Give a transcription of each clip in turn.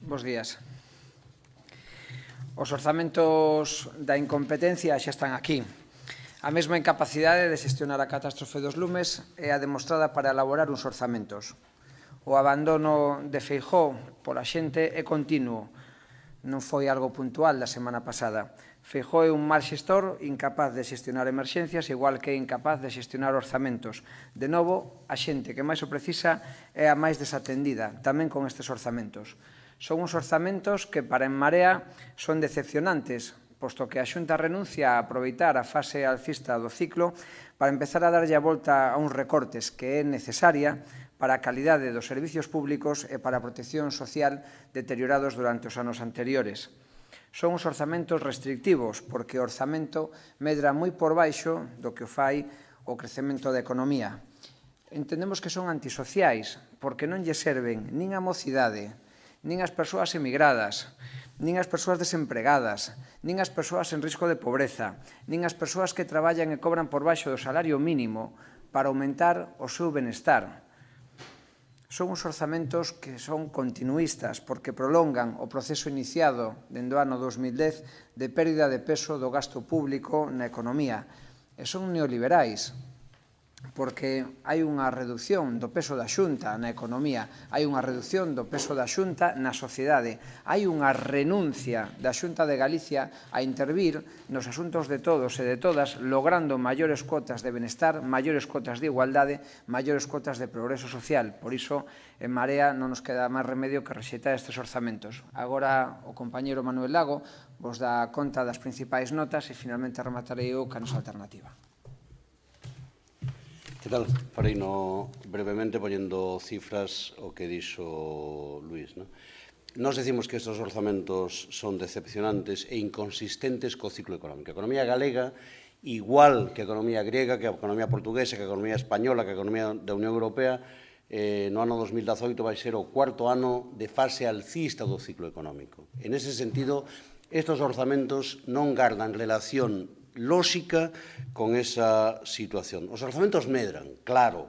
Bos días. Os orzamentos da incompetencia xa están aquí. A mesma incapacidade de xestionar a catástrofe dos lumes é a demostrada para elaborar uns orzamentos. O abandono de Feijóo pola xente é continuo. Non foi algo puntual da semana pasada. Feijóo é un mal xestor incapaz de xestionar emerxencias, igual que é incapaz de xestionar orzamentos. De novo, a xente que máis o precisa é a máis desatendida, tamén con estes orzamentos. Son uns orzamentos que para En Marea son decepcionantes, posto que a Xunta renuncia a aproveitar a fase alcista do ciclo para empezar a darlle a volta a uns recortes que é necesaria para a calidade dos servicios públicos e para a protección social deteriorados durante os anos anteriores. Son uns orzamentos restrictivos, porque o orzamento medra moi por baixo do que o fai o crecemento da economía. Entendemos que son antisociais, porque non lle serven nin a mocidade, nin as persoas emigradas, nin as persoas desempregadas, nin as persoas en risco de pobreza, nin as persoas que traballan e cobran por baixo do salario mínimo para aumentar o seu benestar. Son uns orzamentos que son continuistas porque prolongan o proceso iniciado dende o ano 2010 de pérdida de peso do gasto público na economía. E son neoliberais porque hai unha reducción do peso da Xunta na economía, hai unha reducción do peso da Xunta na sociedade, hai unha renuncia da Xunta de Galicia a intervir nos asuntos de todos e de todas, logrando maiores cotas de benestar, maiores cotas de igualdade, maiores cotas de progreso social. Por iso, En Marea non nos queda máis remedio que rexeitar estes orzamentos. Agora, o compañeiro Manuel Lago vos dá conta das principais notas e, finalmente, rematarei eu ca nosa alternativa. Que tal? Farei brevemente poñendo cifras o que dixo Luís. Nos decimos que estes orzamentos son decepcionantes e inconsistentes co ciclo económico. A economía galega, igual que a economía griega, que a economía portuguesa, que a economía española, que a economía da Unión Europea, no ano 2018 vai ser o cuarto ano de fase alcista do ciclo económico. En ese sentido, estes orzamentos non gardan relación lóxica con esa situación. Os orzamentos medran, claro.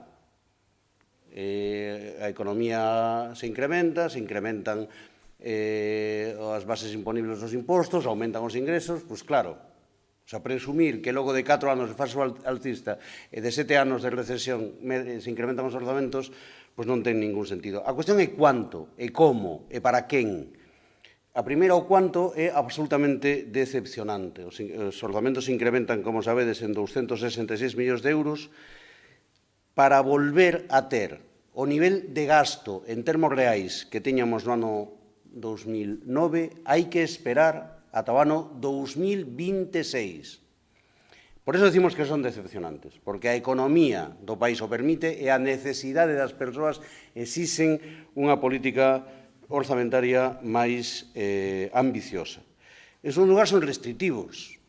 A economía se incrementan as bases imponibles dos impostos, aumentan os ingresos, pois claro. O sea, presumir que logo de 4 anos de fase alcista e de 7 anos de recesión se incrementan os orzamentos, pois non ten ningún sentido. A cuestión é cuánto, e como, e para quen. A primeira, o cuánto, é absolutamente decepcionante. Os orzamentos se incrementan, como sabedes, en 266 millóns de euros para volver a ter o nivel de gasto en termos reais que tiñamos no ano 2009, hai que esperar ata o ano 2026. Por iso decimos que son decepcionantes, porque a economía do país o permite e a necesidade das persoas exixen unha política orzamentaria máis ambiciosa. En segundo lugar, son restrictivos.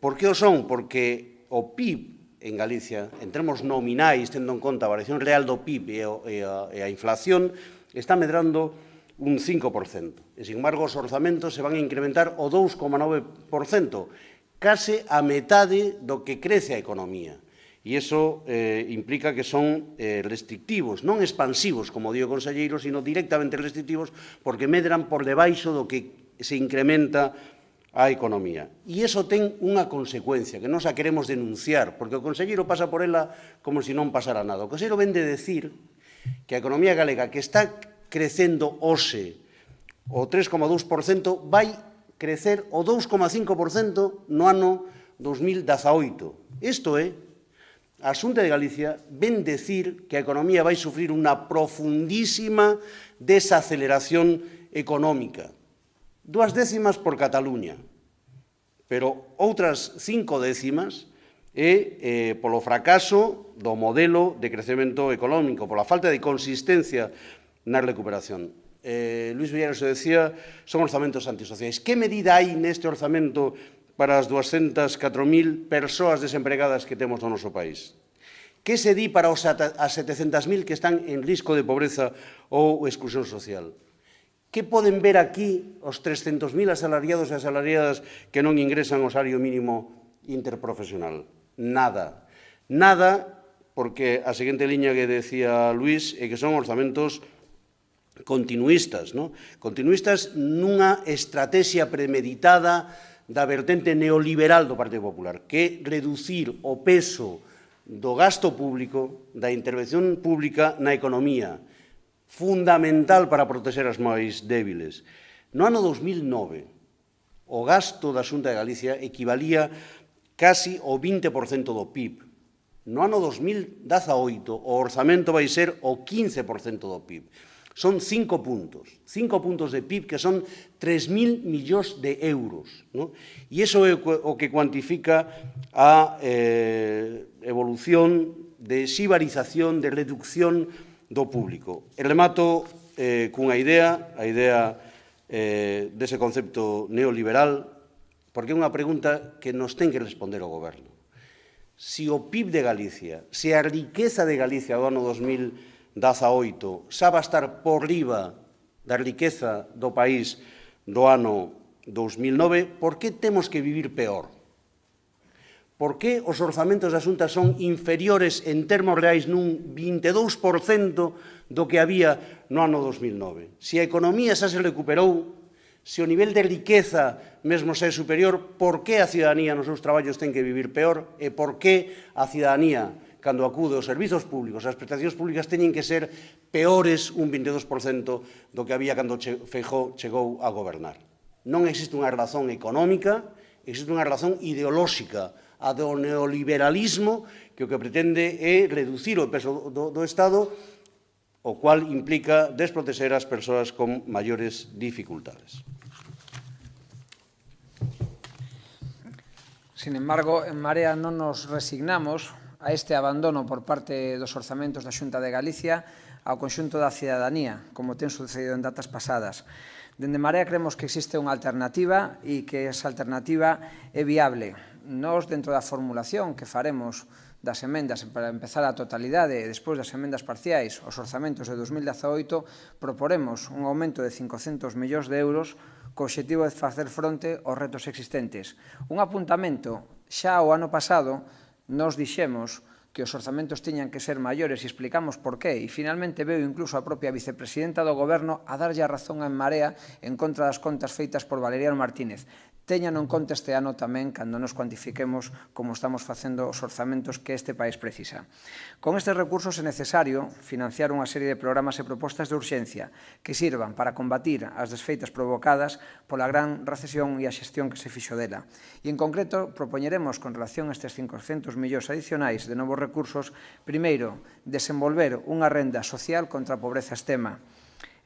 Por que o son? Porque o PIB en Galicia, en termos nominais, tendo en conta a variación real do PIB e a inflación, está medrando un 5%. E, sin embargo, os orzamentos se van a incrementar o 2,9%, case a metade do que crece a economía. E iso implica que son restrictivos, non expansivos, como di o conselleiro, sino directamente restrictivos, porque medran por debaixo do que se incrementa a economía. E iso ten unha consecuencia, que non a queremos denunciar, porque o conselleiro pasa por ela como se non pasara nada. O conselleiro vende decir que a economía galega, que está crecendo hoxe o 3,2%, vai crecer o 2,5% no ano 2018. Isto é, a Xunta de Galicia ven decir que a economía vai sufrir unha profundísima desaceleración económica. 2 décimas por Cataluña, pero outras 5 décimas é polo fracaso do modelo de crecemento económico, pola falta de consistencia na recuperación. Luís Villares o decía, son orzamentos antisociais. Que medida hai neste orzamento para as 204.000 persoas desempregadas que temos no noso país? Que se di para as 700.000 que están en risco de pobreza ou exclusión social? Que poden ver aquí os 300.000 asalariados e asalariadas que non ingresan o salario mínimo interprofesional? Nada. Nada, porque a seguinte liña que decía Luís é que son orzamentos continuistas, continuistas nunha estrategia premeditada da vertente neoliberal do Partido Popular, que é reducir o peso do gasto público, da intervención pública na economía, fundamental para proteger as máis débiles. No ano 2009, o gasto da Xunta de Galicia equivalía casi ao 20% do PIB. No ano 2018, o orzamento vai ser o 15% do PIB. Son 5 puntos de PIB que son 3.000 millóns de euros. E iso é o que cuantifica a evolución de xibarización, de reducción do público. E remato cunha idea, a idea dese concepto neoliberal, porque é unha pregunta que nos ten que responder o goberno. Se o PIB de Galicia, se a riqueza de Galicia do ano 2018 xa va estar por riba da riqueza do país do ano 2009, por que temos que vivir peor? Por que os orzamentos da Xunta son inferiores en termos reais nun 22% do que había no ano 2009? Se a economía xa se recuperou, se o nivel de riqueza mesmo xa é superior, por que a cidadanía nos seus traballos ten que vivir peor e por que a cidadanía, cando acude aos servizos públicos, as prestacións públicas, teñen que ser peores un 22% do que había cando Feijóo chegou a gobernar. Non existe unha razón económica, existe unha razón ideolóxica, a do neoliberalismo, que o que pretende é reducir o peso do Estado, o cual implica desprotexer as persoas con maiores dificultades. Sin embargo, en Marea non nos resignamos a este abandono por parte dos orzamentos da Xunta de Galicia ao conxunto da cidadanía, como ten sucedido en datas pasadas. Dende Marea creemos que existe unha alternativa e que esa alternativa é viable. Nós, dentro da formulación que faremos das emendas para empezar a totalidade e despois das emendas parciais aos orzamentos de 2018, proporemos un aumento de 500 millóns de euros co obxectivo de facer fronte aos retos existentes. Un apuntamento, xa o ano pasado, nos dixemos que os orzamentos tiñan que ser maiores e explicamos por qué, e finalmente veo incluso a propia vicepresidenta do Goberno a darlle a razón en Marea en contra das contas feitas por Valeriano Martínez. Téñano en conta este ano tamén cando nos cuantifiquemos como estamos facendo os orzamentos que este país precisa. Con estes recursos é necesario financiar unha serie de programas e propostas de urxencia que sirvan para combatir as desfeitas provocadas pola gran recesión e a xestión que se fixo dela. E en concreto propoñeremos con relación a estes 500 millóns adicionais de novos recursos, primeiro, desenvolver unha renda social contra a pobreza extrema.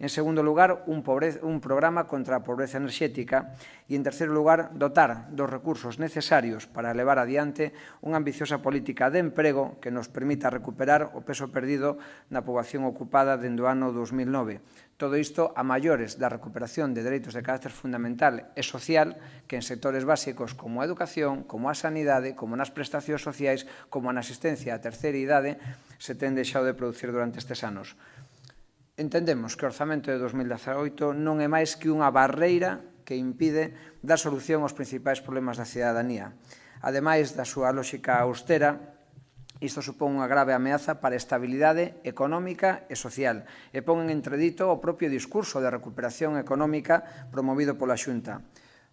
En segundo lugar, un programa contra a pobreza enerxética e, en terceiro lugar, dotar dos recursos necesarios para levar adiante unha ambiciosa política de emprego que nos permita recuperar o peso perdido na poboación ocupada dende o ano 2009. Todo isto a maiores da recuperación de dereitos de carácter fundamental e social que en sectores básicos como a educación, como a sanidade, como nas prestacións sociais, como na asistencia á terceira idade se ten deixado de producir durante estes anos. Entendemos que o orzamento de 2018 non é máis que unha barreira que impide dar solución aos principais problemas da cidadanía. Ademais da súa lógica austera, isto supón unha grave ameaza para a estabilidade económica e social e pon en entredito o propio discurso de recuperación económica promovido pola Xunta.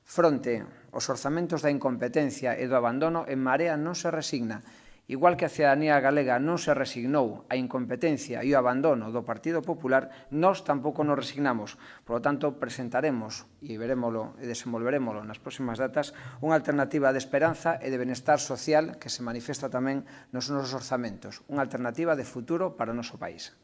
Fronte aos orzamentos da incompetencia e do abandono, en Marea non se resigna. Igual que a cidadanía galega non se resignou á incompetencia e ao abandono do Partido Popular, nós tampouco nos resignamos. Por lo tanto, presentaremos e verémolo e desenvolverémolo nas próximas datas unha alternativa de esperanza e de benestar social que se manifesta tamén nos nosos orzamentos, unha alternativa de futuro para o noso país.